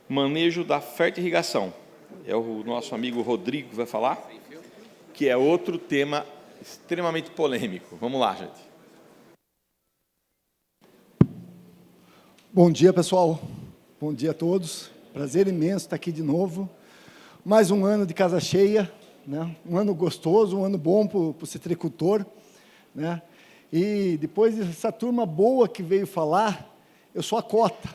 Manejo da fertirrigação. É o nosso amigo Rodrigo que vai falar, que é outro tema extremamente polêmico. Vamos lá, gente. Bom dia, pessoal. Bom dia a todos. Prazer imenso estar aqui de novo. Mais um ano de casa cheia, né? Um ano gostoso, um ano bom para o citricultor, né? E depois dessa turma boa que veio falar, eu sou a cota,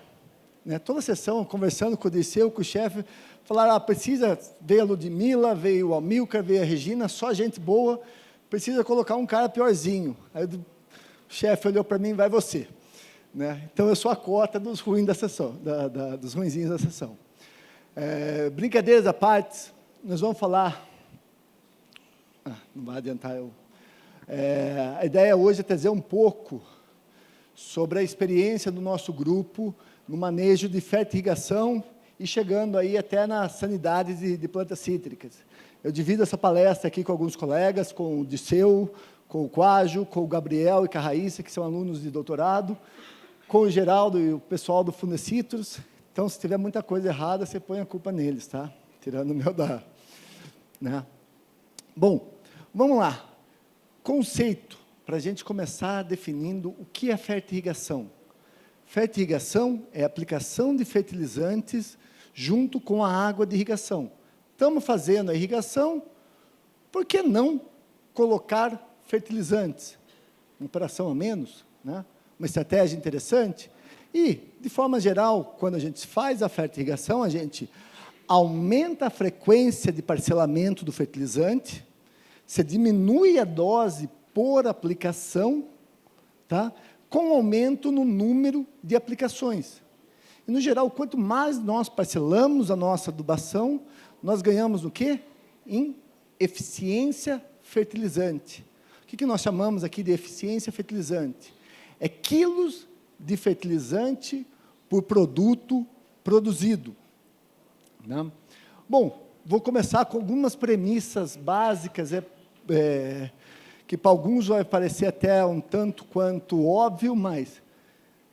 né? Toda a sessão, conversando com o Dirceu, com o chefe, falaram, precisa, veio a Ludmila, veio o Amilcar, veio a Regina, só gente boa, precisa colocar um cara piorzinho. Aí o chefe olhou para mim, vai você. Né? Então, eu sou a cota dos ruins da sessão, dos ruinzinhos da sessão. Brincadeiras à parte, nós vamos falar... não vai adiantar eu... a ideia hoje é trazer um pouco sobre a experiência do nosso grupo no manejo de fertirrigação e chegando aí até na sanidade de plantas cítricas. Eu divido essa palestra aqui com alguns colegas, com o Dirceu, com o Quágio, com o Gabriel e com a Raíssa, que são alunos de doutorado, com o Geraldo e o pessoal do Fundecitrus. Então, se tiver muita coisa errada, você põe a culpa neles, tá? Tirando o meu da... Né? Bom, vamos lá. Conceito, para a gente começar definindo o que é fertirrigação. Fertirrigação é a aplicação de fertilizantes junto com a água de irrigação. Estamos fazendo a irrigação, por que não colocar fertilizantes? Uma operação a menos, né? Uma estratégia interessante. E, de forma geral, quando a gente faz a fertirrigação, a gente aumenta a frequência de parcelamento do fertilizante, você diminui a dose por aplicação, tá? Com aumento no número de aplicações. E, no geral, quanto mais nós parcelamos a nossa adubação, nós ganhamos o quê? Em eficiência fertilizante. O que nós chamamos aqui de eficiência fertilizante? É quilos de fertilizante por produto produzido. Né? Bom, vou começar com algumas premissas básicas, que para alguns vai parecer até um tanto quanto óbvio, mas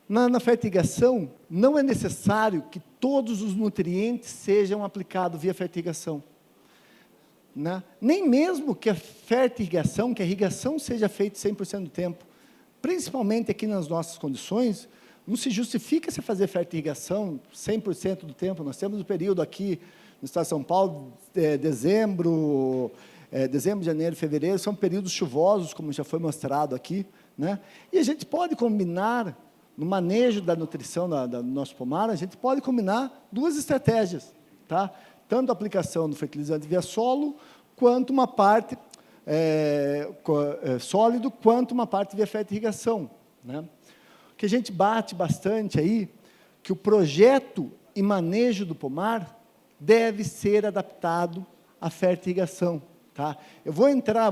na fertirrigação não é necessário que todos os nutrientes sejam aplicados via fertirrigação. Né? Nem mesmo que a fertirrigação, que a irrigação seja feita 100% do tempo. Principalmente aqui nas nossas condições, não se justifica você fazer fertirrigação 100% do tempo. Nós temos um período aqui no estado de São Paulo, dezembro, janeiro, fevereiro, são períodos chuvosos, como já foi mostrado aqui, né? E a gente pode combinar, no manejo da nutrição do nosso pomar, a gente pode combinar duas estratégias, tá? Tanto a aplicação do fertilizante via solo, quanto uma parte... sólido, quanto uma parte via fertirrigação. Né? O que a gente bate bastante aí, que o projeto e manejo do pomar deve ser adaptado à fertirrigação. Tá? Eu vou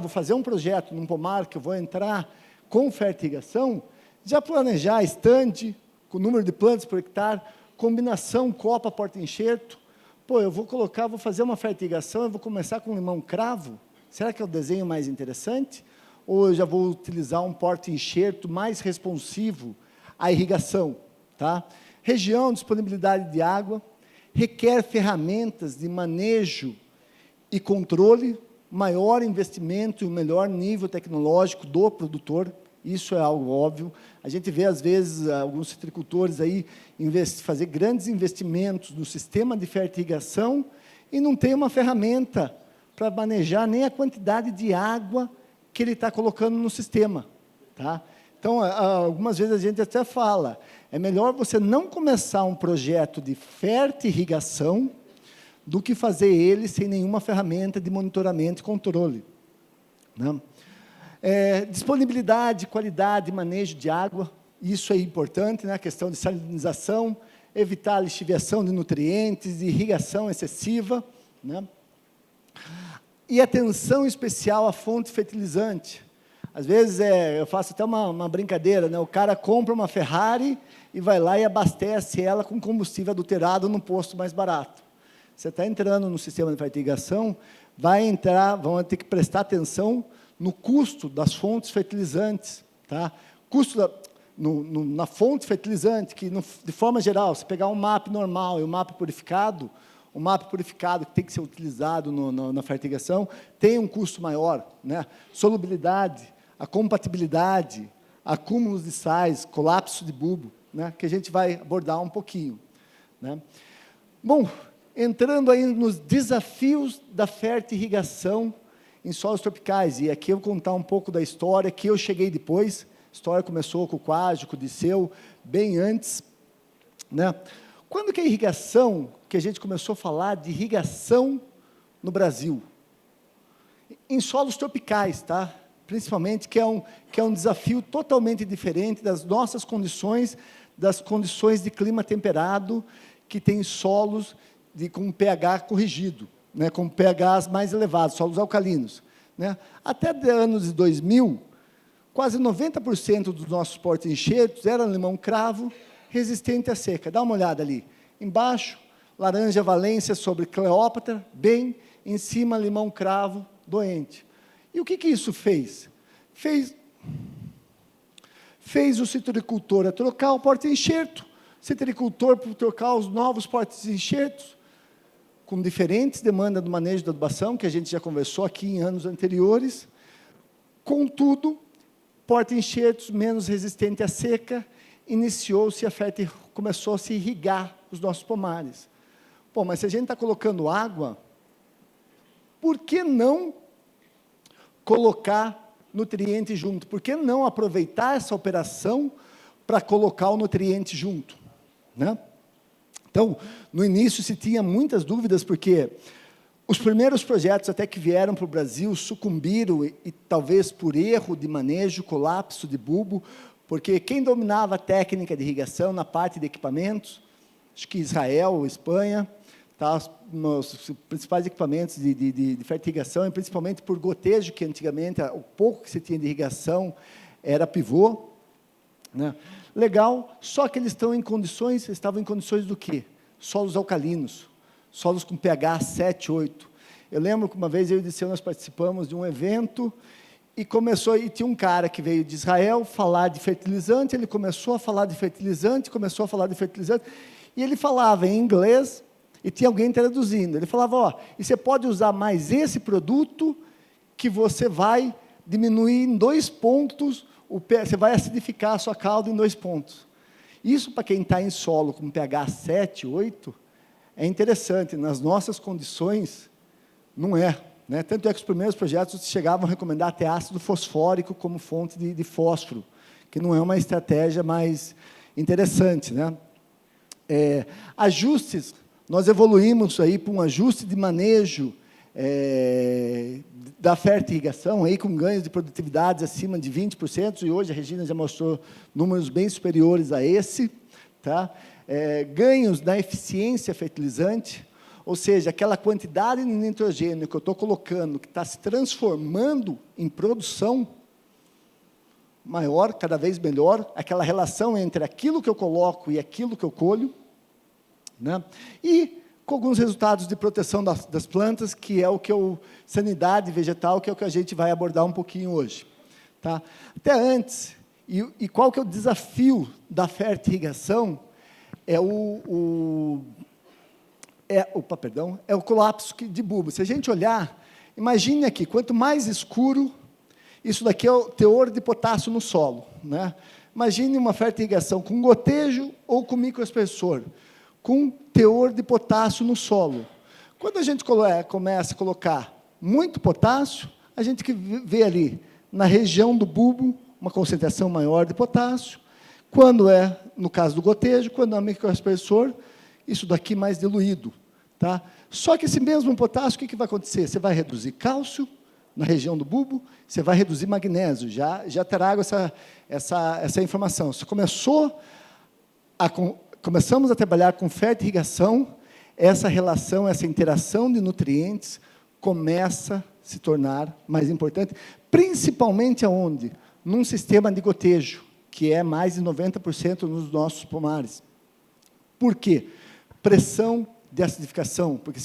fazer um projeto num pomar que eu vou entrar com fertirrigação, já planejar estande, com o número de plantas por hectare, combinação copa, porta-enxerto. Pô, vou fazer uma fertirrigação, eu vou começar com limão cravo. Será que é o desenho mais interessante? Ou eu já vou utilizar um porta-enxerto mais responsivo à irrigação? Tá? Região, disponibilidade de água, requer ferramentas de manejo e controle, maior investimento e um melhor nível tecnológico do produtor, isso é algo óbvio. A gente vê, às vezes, alguns citricultores aí fazer grandes investimentos no sistema de fertirrigação e não tem uma ferramenta para manejar nem a quantidade de água que ele está colocando no sistema. Tá? Então, algumas vezes a gente até fala, é melhor você não começar um projeto de fertirrigação do que fazer ele sem nenhuma ferramenta de monitoramento e controle. Né? Disponibilidade, qualidade, manejo de água, isso é importante, né? A questão de salinização, evitar a lixiviação de nutrientes, de irrigação excessiva, né? E atenção especial à fonte fertilizante. Às vezes, eu faço até uma brincadeira, né? O cara compra uma Ferrari e vai lá e abastece ela com combustível adulterado num posto mais barato. Você está entrando no sistema de fertirrigação, vão ter que prestar atenção no custo das fontes fertilizantes. Tá? na fonte fertilizante, que, de forma geral, se pegar um MAP normal e um MAP purificado, o MAP purificado que tem que ser utilizado na fertigação tem um custo maior, né? Solubilidade, a compatibilidade, acúmulos de sais, colapso de bulbo, né? Que a gente vai abordar um pouquinho, né? Bom, entrando aí nos desafios da fertirrigação em solos tropicais, e aqui eu vou contar um pouco da história, que eu cheguei depois. A história começou com o Quásio, com o Disseu, bem antes, né? Quando que a irrigação, que a gente começou a falar de irrigação no Brasil? Em solos tropicais, tá? Principalmente, que é um desafio totalmente diferente das nossas condições, das condições de clima temperado, que tem solos com pH corrigido, né? Com pHs mais elevados, solos alcalinos, né? Até anos de 2000, quase 90% dos nossos porta-enxertos eram limão cravo, resistente à seca. Dá uma olhada ali. Embaixo, laranja Valência sobre Cleópatra, bem em cima, limão cravo doente. E o que isso fez? Fez o citricultor a trocar o porta-enxerto, citricultor para trocar os novos porta-enxertos, com diferentes demandas do manejo da adubação, que a gente já conversou aqui em anos anteriores. Contudo, porta-enxertos menos resistente à seca, iniciou-se começou a se irrigar os nossos pomares. Pô, mas se a gente está colocando água, por que não colocar nutriente junto? Por que não aproveitar essa operação para colocar o nutriente junto, né? Então, no início se tinha muitas dúvidas, porque os primeiros projetos até que vieram para o Brasil sucumbiram, e talvez por erro de manejo, colapso de bulbo, porque quem dominava a técnica de irrigação na parte de equipamentos, acho que Israel, Espanha, tá, os principais equipamentos de fertirrigação, e principalmente por gotejo, que antigamente, o pouco que se tinha de irrigação era pivô, né? Legal, só que eles estavam em condições do quê? Solos alcalinos, solos com pH 7, 8. Eu lembro que uma vez eu e o Disseu, nós participamos de um evento, e tinha um cara que veio de Israel falar de fertilizante, ele começou a falar de fertilizante, e ele falava em inglês, e tinha alguém traduzindo. Ele falava, ó, e você pode usar mais esse produto, que você vai diminuir em 2 pontos, você vai acidificar a sua calda em 2 pontos. Isso, para quem está em solo com pH 7, 8, é interessante. Nas nossas condições, não é, né? Tanto é que os primeiros projetos chegavam a recomendar até ácido fosfórico como fonte de fósforo, que não é uma estratégia mais interessante, né? Ajustes, nós evoluímos aí para um ajuste de manejo da fertirrigação, aí com ganhos de produtividade acima de 20%, e hoje a Regina já mostrou números bem superiores a esse, tá? Ganhos na eficiência fertilizante, ou seja, aquela quantidade de nitrogênio que eu estou colocando, que está se transformando em produção maior, cada vez melhor, aquela relação entre aquilo que eu coloco e aquilo que eu colho, né? E com alguns resultados de proteção das plantas, que é sanidade vegetal, que é o que a gente vai abordar um pouquinho hoje, tá? Até antes, e qual que é o desafio da fertirrigação? É o colapso de bulbo. Se a gente olhar, imagine aqui, quanto mais escuro, isso daqui é o teor de potássio no solo, né? Imagine uma fertirrigação com gotejo ou com microaspersor, com teor de potássio no solo. Quando a gente começa a colocar muito potássio, a gente vê ali, na região do bulbo, uma concentração maior de potássio. Quando no caso do gotejo, quando é microaspersor, isso daqui mais diluído, tá? Só que esse mesmo potássio, o que vai acontecer? Você vai reduzir cálcio na região do bulbo, você vai reduzir magnésio. Já trago essa informação. Você começamos a trabalhar com fertirrigação, essa relação, essa interação de nutrientes começa a se tornar mais importante, principalmente aonde? Num sistema de gotejo, que é mais de 90% nos nossos pomares. Por quê? Pressão de acidificação, porque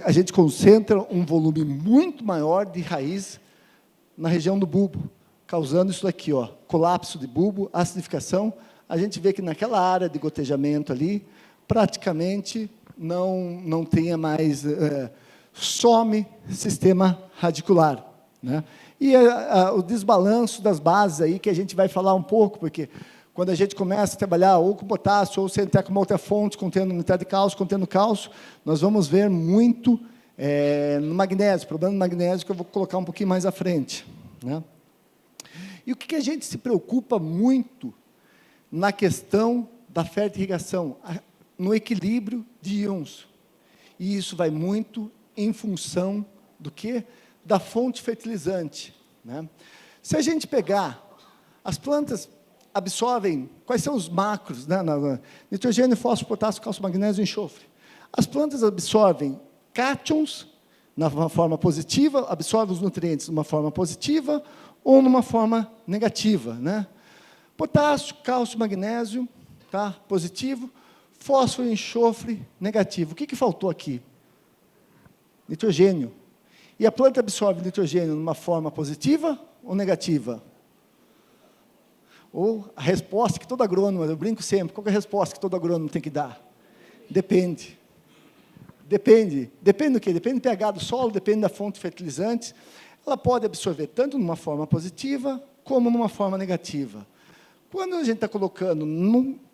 a gente concentra um volume muito maior de raiz na região do bulbo. causando isso daqui, ó, colapso de bulbo, acidificação. A gente vê que naquela área de gotejamento ali, praticamente não tenha mais, some sistema radicular, né? E o desbalanço das bases aí, que a gente vai falar um pouco, porque quando a gente começa a trabalhar ou com potássio, ou se entrar com uma outra fonte, contendo nitrato de cálcio, contendo cálcio, nós vamos ver muito no magnésio, problema do magnésio, que eu vou colocar um pouquinho mais à frente, né? E o que a gente se preocupa muito na questão da fertirrigação? No equilíbrio de íons. E isso vai muito em função do quê? Da fonte fertilizante, né? Se a gente pegar, as plantas absorvem, quais são os macros, né? Nitrogênio, fósforo, potássio, cálcio, magnésio e enxofre. As plantas absorvem cátions na forma positiva, absorvem os nutrientes de uma forma positiva ou numa forma negativa, né? Potássio, cálcio, magnésio, tá? Positivo, fósforo e enxofre, negativo. O que faltou aqui? Nitrogênio. E a planta absorve nitrogênio numa forma positiva ou negativa? Ou a resposta que todo agrônomo, eu brinco sempre, qual é a resposta que todo agrônomo tem que dar? Depende. Depende. Depende do quê? Depende do pH do solo, depende da fonte fertilizante. Ela pode absorver tanto numa forma positiva, como numa forma negativa. Quando a gente está colocando,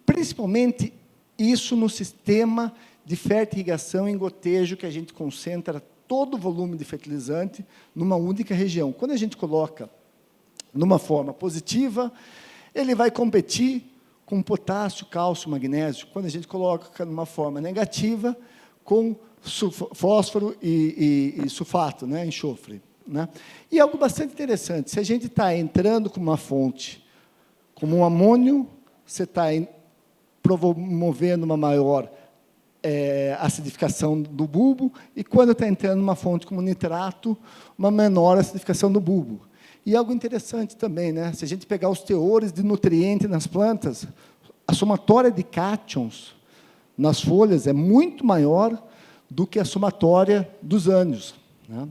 principalmente isso no sistema de fertirrigação em gotejo, que a gente concentra todo o volume de fertilizante numa única região. Quando a gente coloca numa forma positiva, ele vai competir com potássio, cálcio, magnésio. Quando a gente coloca numa forma negativa, com fósforo e sulfato, né, enxofre, né? E algo bastante interessante, se a gente está entrando com uma fonte, como um amônio, você está promovendo uma maior acidificação do bulbo, e quando está entrando uma fonte como nitrato, uma menor acidificação do bulbo. E algo interessante também, né? Se a gente pegar os teores de nutriente nas plantas, a somatória de cátions nas folhas é muito maior do que a somatória dos ânions, né?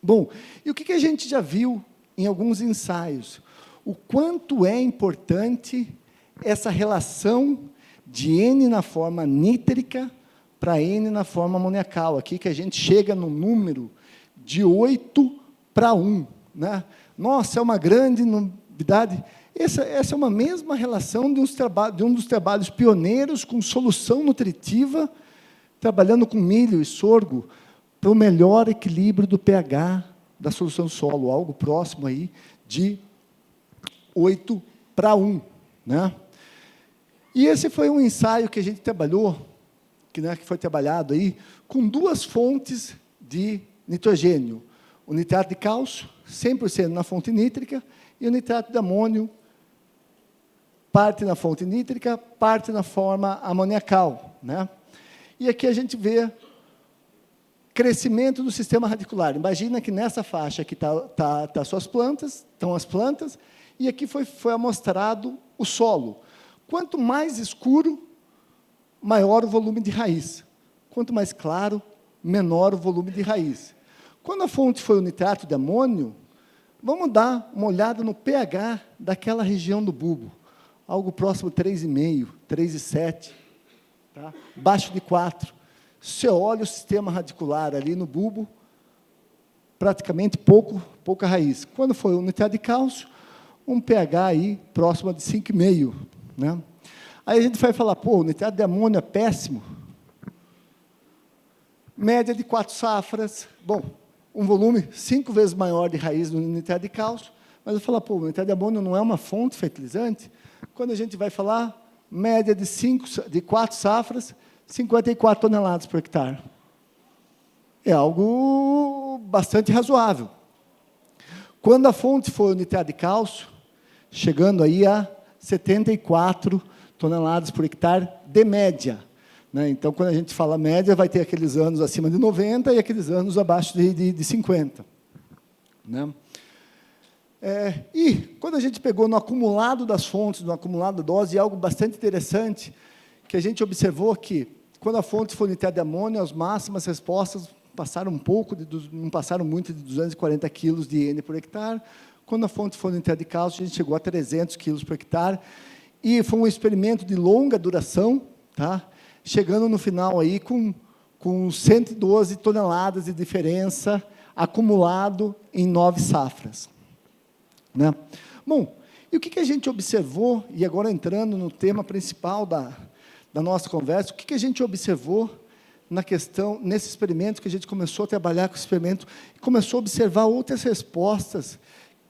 Bom, e o que a gente já viu em alguns ensaios? O quanto é importante essa relação de N na forma nítrica para N na forma amoniacal, aqui que a gente chega no número de 8:1, né? Nossa, é uma grande novidade. Essa é uma mesma relação de um dos trabalhos pioneiros com solução nutritiva, trabalhando com milho e sorgo, para o melhor equilíbrio do pH da solução do solo, algo próximo aí de 8:1, né? E esse foi um ensaio que a gente trabalhou, que foi trabalhado aí, com duas fontes de nitrogênio. O nitrato de cálcio, 100% na fonte nítrica, e o nitrato de amônio, parte na fonte nítrica, parte na forma amoniacal, né? E aqui a gente vê crescimento do sistema radicular. Imagina que nessa faixa aqui estão as plantas, e aqui foi amostrado o solo. Quanto mais escuro, maior o volume de raiz. Quanto mais claro, menor o volume de raiz. Quando a fonte foi o nitrato de amônio, vamos dar uma olhada no pH daquela região do bulbo. Algo próximo a 3,5, 3,7, tá? Baixo de 4. Você olha o sistema radicular ali no bulbo, praticamente pouca raiz. Quando foi o nitrato de cálcio, um pH aí próximo de 5,5, né? Aí a gente vai falar, pô, o nitrato de amônio é péssimo. Média de 4 safras. Bom, um volume 5 vezes maior de raiz do nitrato de cálcio, mas eu falo, pô, o nitrato de amônio não é uma fonte fertilizante? Quando a gente vai falar, média de 4 safras, 54 toneladas por hectare. É algo bastante razoável. Quando a fonte foi o nitrato de cálcio, chegando aí a 74 toneladas por hectare de média, né? Então, quando a gente fala média, vai ter aqueles anos acima de 90 e aqueles anos abaixo de 50. Né? E, quando a gente pegou no acumulado das fontes, no acumulado da dose, algo bastante interessante, que a gente observou que, quando a fonte foi nitrato de amônio, as máximas respostas passaram não passaram muito de 240 quilos de N por hectare. Quando a fonte for de cálcio, a gente chegou a 300 quilos por hectare, e foi um experimento de longa duração, tá? Chegando no final aí com 112 toneladas de diferença acumulado em 9 safras. Né? Bom, e o que a gente observou, e agora entrando no tema principal da nossa conversa, o que a gente observou na questão, nesse experimento, que a gente começou a trabalhar com o experimento, e começou a observar outras respostas.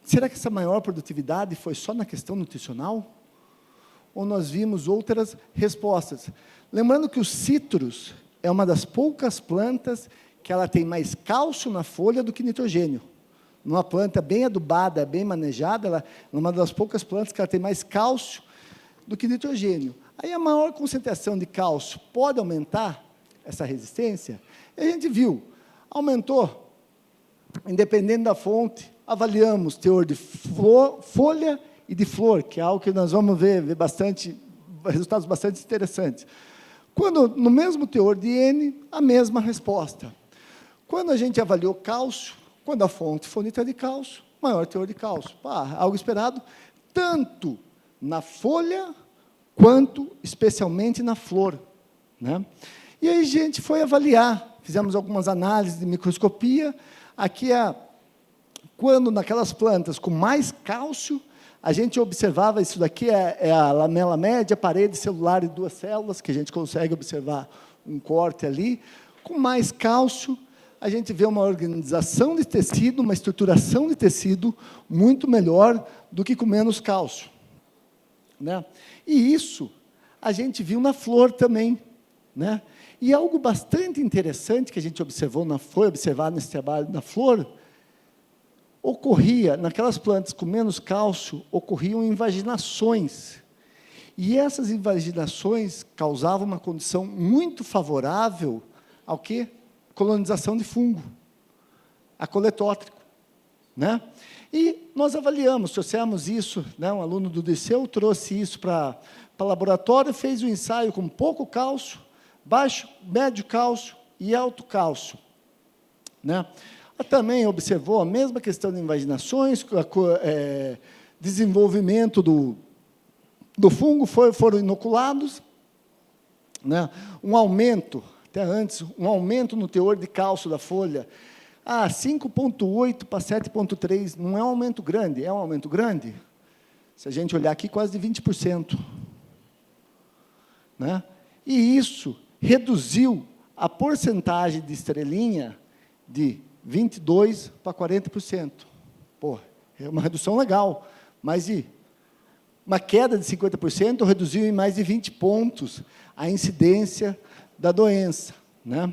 Será que essa maior produtividade foi só na questão nutricional? Ou nós vimos outras respostas? Lembrando que o citros é uma das poucas plantas que ela tem mais cálcio na folha do que nitrogênio. Numa planta bem adubada, bem manejada, ela é uma das poucas plantas que ela tem mais cálcio do que nitrogênio. Aí a maior concentração de cálcio pode aumentar essa resistência? E a gente viu, aumentou, independente da fonte, avaliamos teor de folha e de flor, que é algo que nós vamos ver resultados bastante interessantes. Quando, no mesmo teor de N, a mesma resposta. Quando a gente avaliou cálcio, quando a fonte for nitrata de cálcio, maior teor de cálcio. Algo esperado, tanto na folha, quanto, especialmente, na flor. Né? E aí a gente foi avaliar, fizemos algumas análises de microscopia, aqui quando naquelas plantas com mais cálcio, a gente observava, isso daqui é a lamela média, a parede celular de 2 células, que a gente consegue observar um corte ali. Com mais cálcio, a gente vê uma organização de tecido, uma estruturação de tecido muito melhor do que com menos cálcio. Né? E isso a gente viu na flor também. Né? E algo bastante interessante que a gente foi observado nesse trabalho na flor, ocorria, naquelas plantas com menos cálcio, ocorriam invaginações. E essas invaginações causavam uma condição muito favorável ao quê? Colonização de fungo, a coletótrico. Né? E nós avaliamos, trouxemos isso, né, um aluno do Dirceu trouxe isso para o laboratório, fez um ensaio com pouco cálcio, baixo, médio cálcio e alto cálcio. Né? Também observou a mesma questão de invaginações, desenvolvimento do fungo, foram inoculados, né? Um aumento, até antes, um aumento no teor de cálcio da folha, 5,8 para 7,3, não é um aumento grande, é um aumento grande? Se a gente olhar aqui, quase de 20%. Né? E isso reduziu a porcentagem de estrelinha de 22% para 40%. Pô, é uma redução legal, mas uma queda de 50% reduziu em mais de 20 pontos a incidência da doença. Né?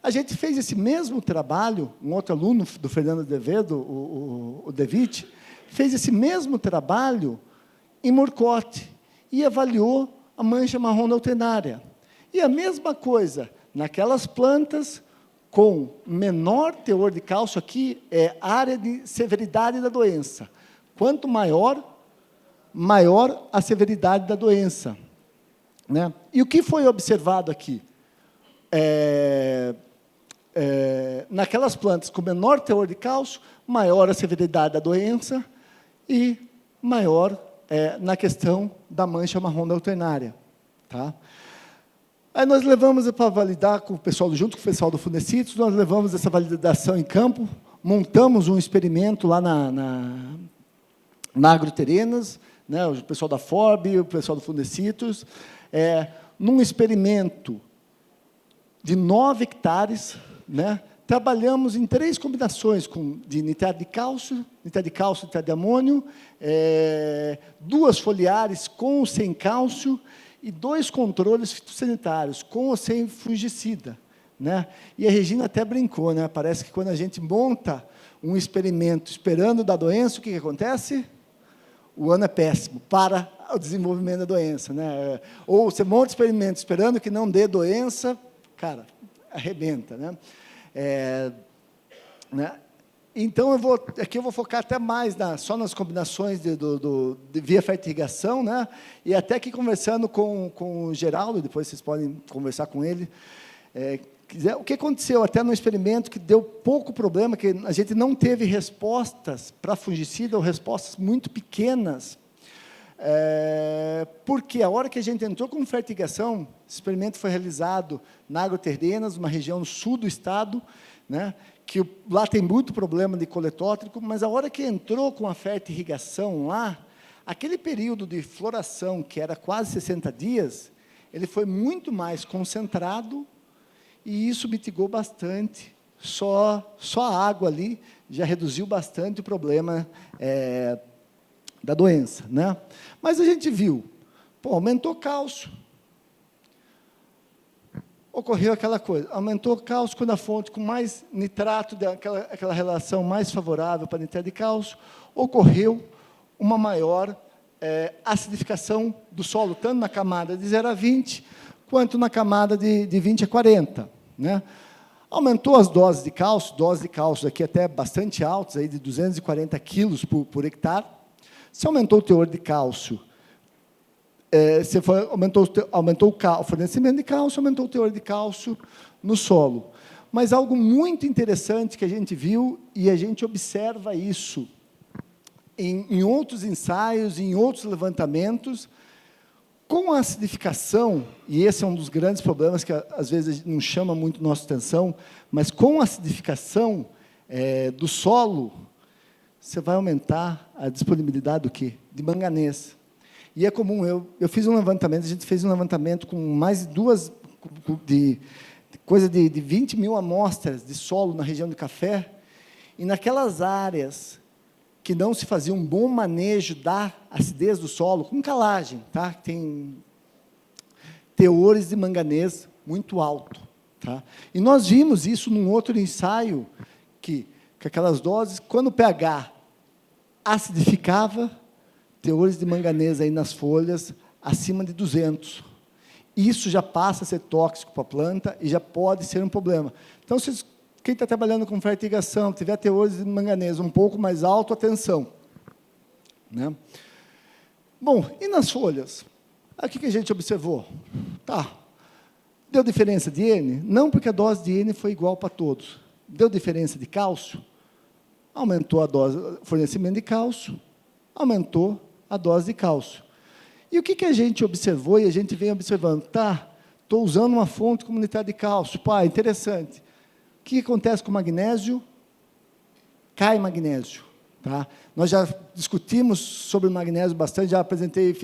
A gente fez esse mesmo trabalho, um outro aluno do Fernando Devedo, o Devitt, fez esse mesmo trabalho em Morcote e avaliou a mancha marrom da alternária. E a mesma coisa, naquelas plantas com menor teor de cálcio, aqui é área de severidade da doença. Quanto maior a severidade da doença. Né? E o que foi observado aqui? Naquelas plantas com menor teor de cálcio, maior a severidade da doença e maior na questão da mancha marrom da alternária. Tá? Aí nós levamos para validar com o pessoal, junto com o pessoal do Fundecitos, nós levamos essa validação em campo, montamos um experimento lá na Agroterenas, né, o pessoal da FORB, o pessoal do Fundecitos, num experimento de 9 hectares, né, trabalhamos em 3 combinações de nitrato de cálcio, nitrato de amônio, 2 foliares com ou sem cálcio, e 2 controles fitossanitários, com ou sem fungicida. Né? E a Regina até brincou, né? Parece que quando a gente monta um experimento esperando da doença, o que acontece? O ano é péssimo para o desenvolvimento da doença. Né? Ou você monta experimento esperando que não dê doença, cara, arrebenta. Né? Né? Então, aqui eu vou focar até mais só nas combinações de via fertirrigação, né? E até aqui conversando com o Geraldo, depois vocês podem conversar com ele, O que aconteceu até no experimento que deu pouco problema, que a gente não teve respostas para fungicida, ou respostas muito pequenas, porque a hora que a gente entrou com fertigação, o experimento foi realizado na Agroterrenas, uma região no sul do estado, né, que lá tem muito problema de coletótrico, mas a hora que entrou com a fertirrigação lá, aquele período de floração, que era quase 60 dias, ele foi muito mais concentrado, e isso mitigou bastante. Só a água ali já reduziu bastante o problema da doença, né? Mas a gente viu, aumentou cálcio. Ocorreu aquela coisa, aumentou o cálcio quando a fonte com mais nitrato, aquela relação mais favorável para nitrato de cálcio, ocorreu uma maior acidificação do solo, tanto na camada de 0 a 20, quanto na camada de 20 a 40. Né? Aumentou as doses de cálcio aqui até bastante altas, aí de 240 quilos por hectare. Se aumentou o teor de cálcio, aumentou o fornecimento de cálcio, aumentou o teor de cálcio no solo. Mas algo muito interessante que a gente viu, e a gente observa isso em outros ensaios, em outros levantamentos, com a acidificação, e esse é um dos grandes problemas que às vezes não chama muito nossa atenção, mas com a acidificação do solo, você vai aumentar a disponibilidade do quê? De manganês. E é comum, eu fiz um levantamento, a gente fez um levantamento com mais de coisa de 20 mil amostras de solo na região de café, e naquelas áreas que não se fazia um bom manejo da acidez do solo, com calagem, tá? Tem teores de manganês muito alto. Tá? E nós vimos isso num outro ensaio, que aquelas doses, quando o pH acidificava, teores de manganês aí nas folhas acima de 200. Isso já passa a ser tóxico para a planta e já pode ser um problema. Então, quem está trabalhando com fertigação, tiver teores de manganês um pouco mais alto, atenção. Né? Bom, e nas folhas? Aqui que a gente observou. Tá. Deu diferença de N? Não, porque a dose de N foi igual para todos. Deu diferença de cálcio? Aumentou a dose, fornecimento de cálcio, aumentou a dose de cálcio. E o que a gente observou, e a gente vem observando? Tá, estou usando uma fonte comunitária de cálcio. Pá, interessante. O que acontece com o magnésio? Cai magnésio. Tá? Nós já discutimos sobre o magnésio bastante, já apresentei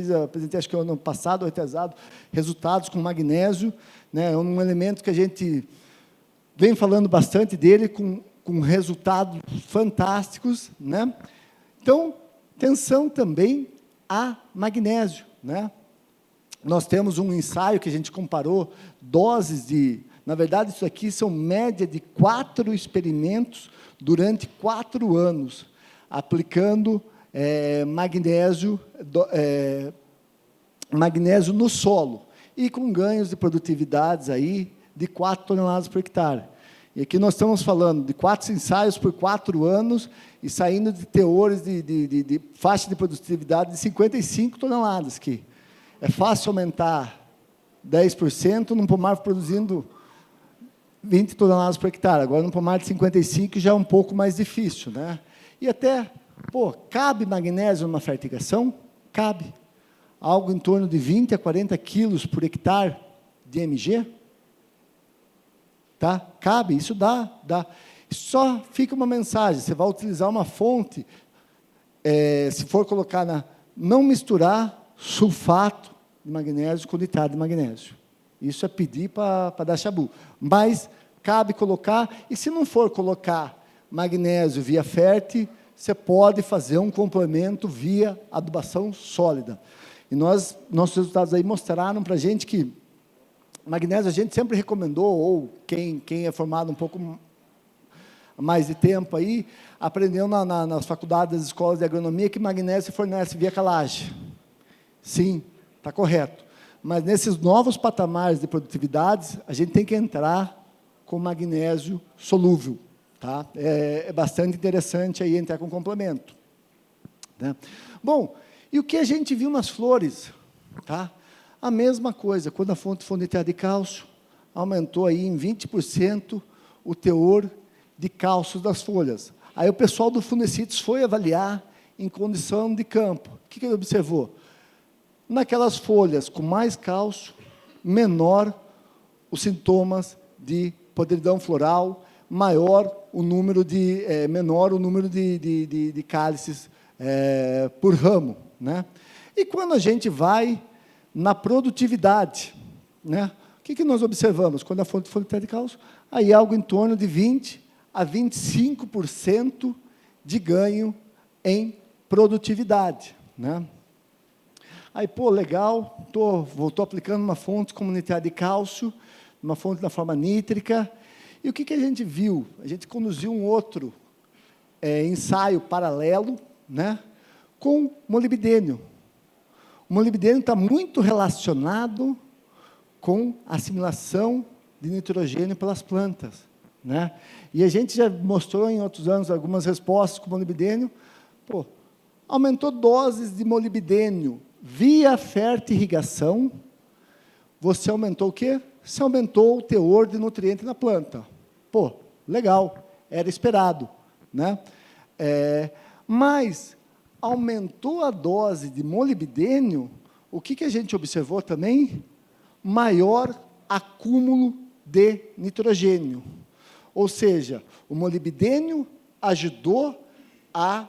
acho que ano passado, ou retrasado, resultados com magnésio, né? É um elemento que a gente vem falando bastante dele, com resultados fantásticos. Né? Então, atenção também a magnésio. Né? Nós temos um ensaio que a gente comparou doses de... Na verdade, isso aqui são média de 4 experimentos durante 4 anos, aplicando magnésio no solo, e com ganhos de produtividades aí de 4 toneladas por hectare. E aqui nós estamos falando de 4 ensaios por 4 anos, e saindo de teores de faixa de produtividade de 55 toneladas, que é fácil aumentar 10% num pomar produzindo 20 toneladas por hectare. Agora, num pomar de 55, já é um pouco mais difícil. Né? E até, cabe magnésio numa fertigação? Cabe. Algo em torno de 20 a 40 quilos por hectare de MG? Tá? Cabe, isso dá. Só fica uma mensagem, você vai utilizar uma fonte, se for colocar não misturar sulfato de magnésio com nitrato de magnésio. Isso é pedir para dar chabu. Mas cabe colocar, e se não for colocar magnésio via fértil, você pode fazer um complemento via adubação sólida. E nossos resultados aí mostraram para a gente que magnésio a gente sempre recomendou, ou quem é formado um pouco mais de tempo aí, aprendeu nas faculdades das escolas de agronomia que magnésio se fornece via calagem. Sim, está correto. Mas nesses novos patamares de produtividades, a gente tem que entrar com magnésio solúvel. Tá? É bastante interessante aí entrar com complemento. Né? Bom, e o que a gente viu nas flores? Tá? A mesma coisa, quando a fonte for nitrato de cálcio, aumentou aí em 20% o teor de cálcio das folhas. Aí o pessoal do Funecites foi avaliar em condição de campo. O que ele observou? Naquelas folhas com mais cálcio, menor os sintomas de podridão floral, menor o número de cálices por ramo, né? E quando a gente vai na produtividade, né? O que nós observamos? Quando a fonte de cálcio, aí algo em torno de 20% a 25% de ganho em produtividade, né? Aí, pô, legal, estou aplicando uma fonte comunitária de cálcio, uma fonte na forma nítrica. E o que a gente viu? A gente conduziu um outro ensaio paralelo, né, com molibdênio. O molibdênio está muito relacionado com a assimilação de nitrogênio pelas plantas, né? E a gente já mostrou em outros anos algumas respostas com molibdênio. Pô, aumentou doses de molibdênio via fertirrigação, você aumentou o quê? Você aumentou o teor de nutriente na planta. Pô, legal, era esperado, né? Mas aumentou a dose de molibdênio, o que a gente observou também? Maior acúmulo de nitrogênio. Ou seja, o molibdênio ajudou a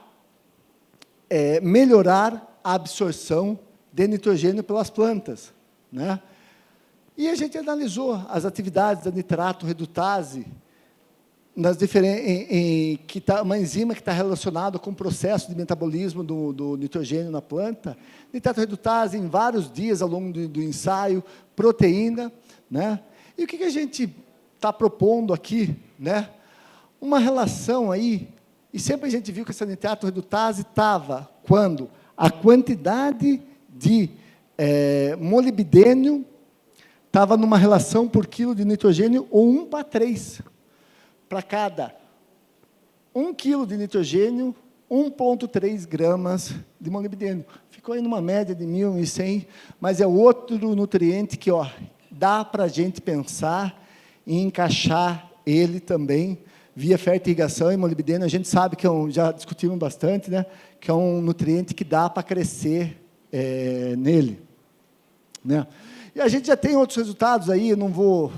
melhorar a absorção de nitrogênio pelas plantas, né? E a gente analisou as atividades da nitrato redutase, uma enzima que está relacionada com o processo de metabolismo do nitrogênio na planta, nitrato redutase em vários dias ao longo do ensaio, proteína, né? E o que a gente está propondo aqui, né? Uma relação aí, e sempre a gente viu que essa nitrato redutase estava quando a quantidade de molibdênio estava numa relação por quilo de nitrogênio ou 1:3. Para cada 1 quilo de nitrogênio, 1,3 gramas de molibdênio. Ficou aí numa média de 1.100, mas é outro nutriente que dá para a gente pensar em encaixar ele também via fertirrigação e molibdênio. A gente sabe que já discutimos bastante, né, que é um nutriente que dá para crescer nele, né? E a gente já tem outros resultados aí,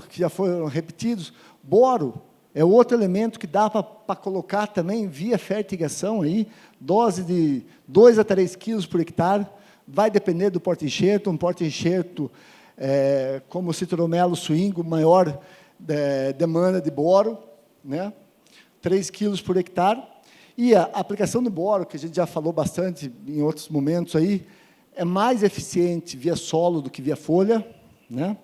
que já foram repetidos. Boro é outro elemento que dá para colocar também via fertirrigação aí, dose de 2 a 3 quilos por hectare, vai depender do porta-enxerto, um porta-enxerto como o citromelo swingo, maior demanda de boro, né? 3 quilos por hectare. E a aplicação do boro, que a gente já falou bastante em outros momentos aí, é mais eficiente via solo do que via folha, né?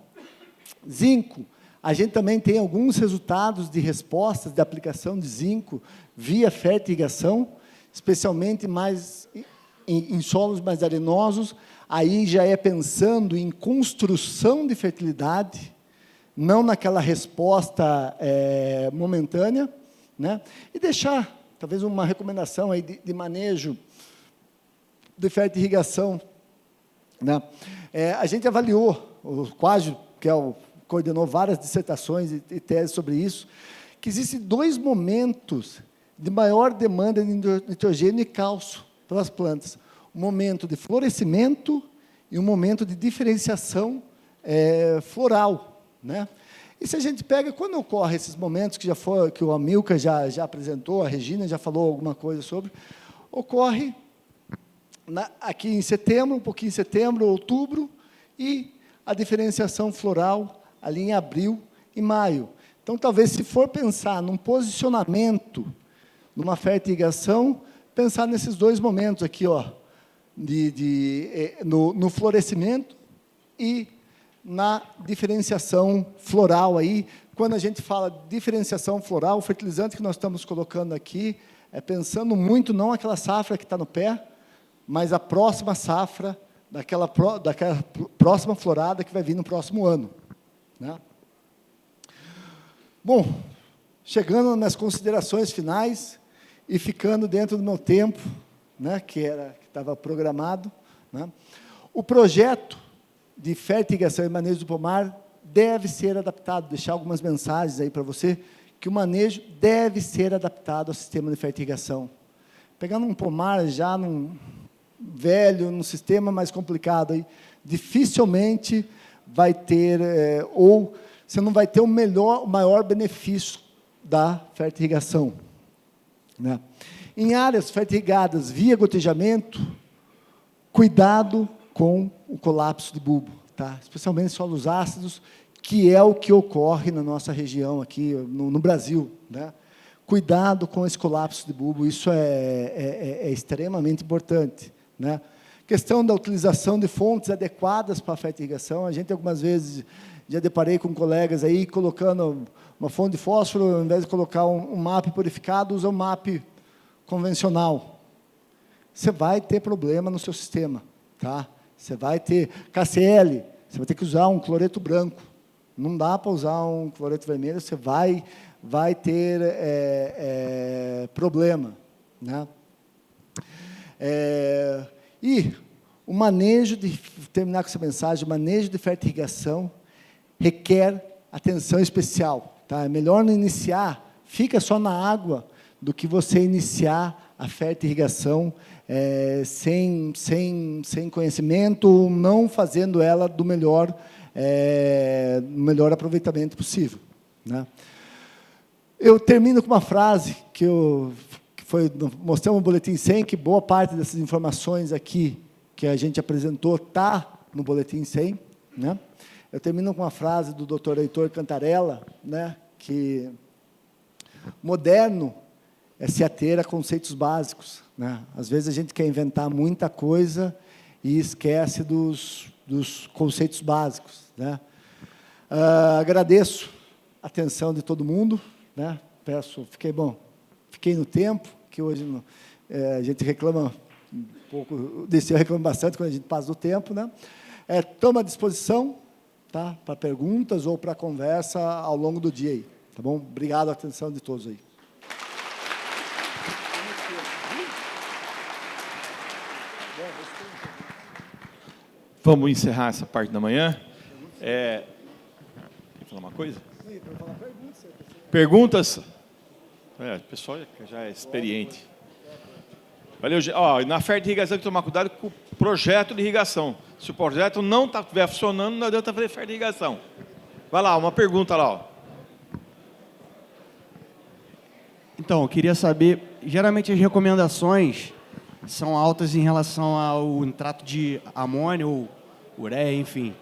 Zinco, a gente também tem alguns resultados de respostas de aplicação de zinco via fertirrigação, especialmente mais em solos mais arenosos. Aí já é pensando em construção de fertilidade, não naquela resposta momentânea, né? E deixar, talvez, uma recomendação aí de manejo de irrigação, né? A gente avaliou, o Quágio, que coordenou várias dissertações e teses sobre isso, que existem 2 momentos de maior demanda de nitrogênio e cálcio pelas plantas. Um momento de florescimento e um momento de diferenciação floral, né? E se a gente pega, quando ocorre esses momentos, que o Amilcar já apresentou, a Regina já falou alguma coisa sobre, ocorre aqui em setembro, um pouquinho em setembro, outubro, e a diferenciação floral ali em abril e maio. Então, talvez, se for pensar num posicionamento, numa fertirrigação, pensar nesses 2 momentos aqui, no florescimento e na diferenciação floral. Aí, quando a gente fala de diferenciação floral, o fertilizante que nós estamos colocando aqui é pensando muito, não aquela safra que está no pé, mas a próxima safra, daquela próxima florada que vai vir no próximo ano, né? Bom, chegando nas considerações finais e ficando dentro do meu tempo, né, que estava programado, né? O projeto de fertirrigação e manejo do pomar deve ser adaptado, deixar algumas mensagens aí para você, que o manejo deve ser adaptado ao sistema de fertirrigação. Pegando um pomar já velho, num sistema mais complicado, aí, dificilmente vai ter, ou você não vai ter o maior benefício da fertirrigação, né? Em áreas fertirrigadas via gotejamento, cuidado com o colapso de bulbo, tá? Especialmente em solos ácidos, que é o que ocorre na nossa região aqui, no Brasil, né? Cuidado com esse colapso de bulbo, isso é extremamente importante, né? Questão da utilização de fontes adequadas para a fertirrigação, a gente algumas vezes já deparei com colegas aí colocando uma fonte de fósforo, ao invés de colocar um MAP purificado, usa um MAP convencional. Você vai ter problema no seu sistema, tá? Você vai ter KCl, você vai ter que usar um cloreto branco. Não dá para usar um cloreto vermelho, você vai ter problema, né? E o manejo terminar com essa mensagem, o manejo de fertirrigação requer atenção especial, tá? É melhor não iniciar, fica só na água, do que você iniciar a fertirrigação sem conhecimento, não fazendo ela do melhor aproveitamento possível, né? Eu termino com uma frase que mostramos no Boletim 100, que boa parte dessas informações aqui que a gente apresentou está no Boletim 100, né? Eu termino com uma frase do Dr. Heitor Cantarella, né, que moderno é se ater a conceitos básicos, né? Às vezes a gente quer inventar muita coisa e esquece dos conceitos básicos, né? Agradeço a atenção de todo mundo, né? Fiquei no tempo, que hoje a gente reclama um pouco, eu reclamo bastante quando a gente passa do tempo, né? Estou à disposição, tá? Para perguntas ou para conversa ao longo do dia aí, tá bom? Obrigado a atenção de todos aí. Vamos encerrar essa parte da manhã. Quer falar uma coisa? Perguntas? O pessoal já é experiente. Valeu, na fertirrigação tem que tomar cuidado com o projeto de irrigação. Se o projeto não estiver funcionando, não adianta fazer fertirrigação. Vai lá, uma pergunta lá. Ó. Então, eu queria saber, geralmente as recomendações são altas em relação ao nitrato de amônio ou ureia, enfim.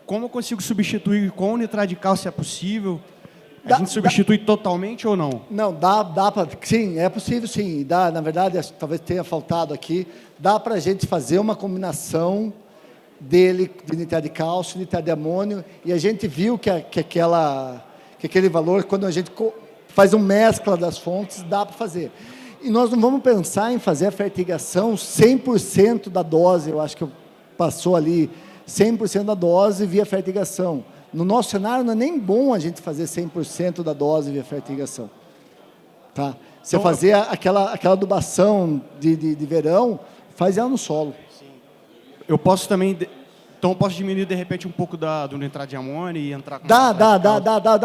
Como eu consigo substituir com o nitrato de cálcio, se é possível? A gente substitui totalmente ou não? Não, dá para... Sim, é possível, sim. Dá, na verdade, talvez tenha faltado aqui, dá para a gente fazer uma combinação de nitrato de cálcio e nitrato de amônio, e a gente viu que aquele valor, quando a gente faz uma mescla das fontes, dá para fazer. E nós não vamos pensar em fazer a fertirrigação 100% da dose, eu acho que passou ali 100% da dose via fertirrigação. No nosso cenário, não é nem bom a gente fazer 100% da dose via fertirrigação. Tá? Você então, fazer aquela adubação de verão, faz ela no solo. Sim. Eu posso também... Então, eu posso diminuir, de repente, um pouco do nitrato de amônio e entrar com... Dá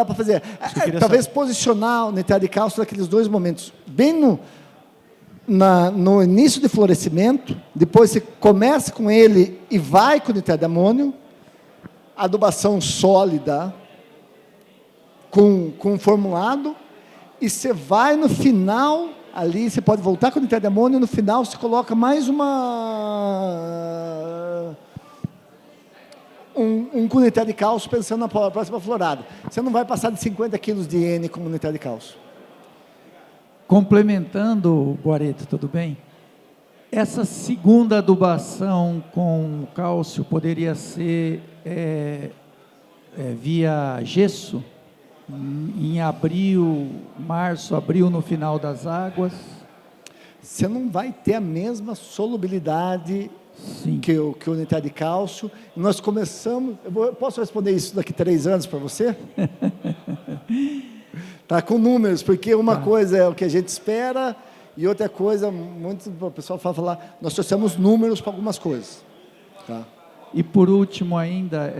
para fazer. Talvez posicionar o nitrato de cálcio naqueles dois momentos. Bem no início de florescimento, depois você começa com ele e vai com o nitrato de amônio, adubação sólida com formulado, e você vai no final, ali você pode voltar com o nitrato de amônio, no final você coloca mais um com nitrato de cálcio, pensando na próxima florada. Você não vai passar de 50 quilos de N com nitrato de cálcio. Complementando, Guareto, tudo bem? Essa segunda adubação com cálcio poderia ser via gesso, em março, abril, no final das águas? Você não vai ter a mesma solubilidade que o nitrato de cálcio. Nós começamos... Posso responder isso daqui 3 anos para você? Tá, com números, porque uma coisa é o que a gente espera e outra coisa, o pessoal fala, nós trouxemos números para algumas coisas. Tá? E por último ainda,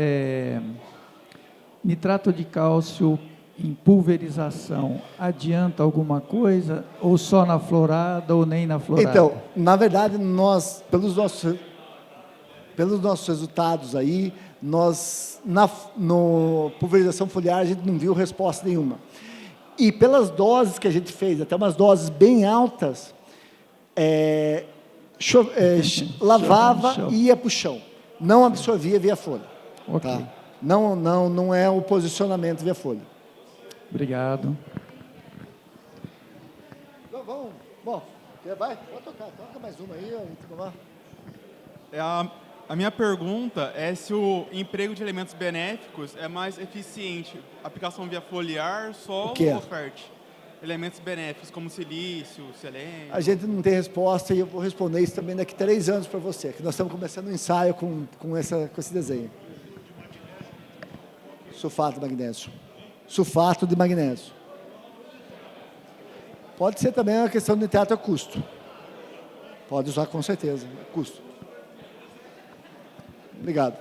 nitrato de cálcio em pulverização adianta alguma coisa? Ou só na florada ou nem na florada? Então, na verdade, nós, pelos nossos resultados aí, no pulverização foliar, a gente não viu resposta nenhuma. E pelas doses que a gente fez, até umas doses bem altas, lavava e ia para o chão. Não absorvia via folha. Ok. Tá? Não é o posicionamento via folha. Obrigado. Vamos, bom, vai, pode toca mais uma aí, A minha pergunta é se o emprego de elementos benéficos é mais eficiente, aplicação via foliar, solo ou fértil? Elementos benéficos como silício, selênio. A gente não tem resposta e eu vou responder isso também daqui a 3 anos para você, que nós estamos começando um ensaio com esse desenho. Sulfato de magnésio. Sulfato de magnésio. Pode ser também uma questão de nitrato a custo. Pode usar com certeza, custo. Obrigado.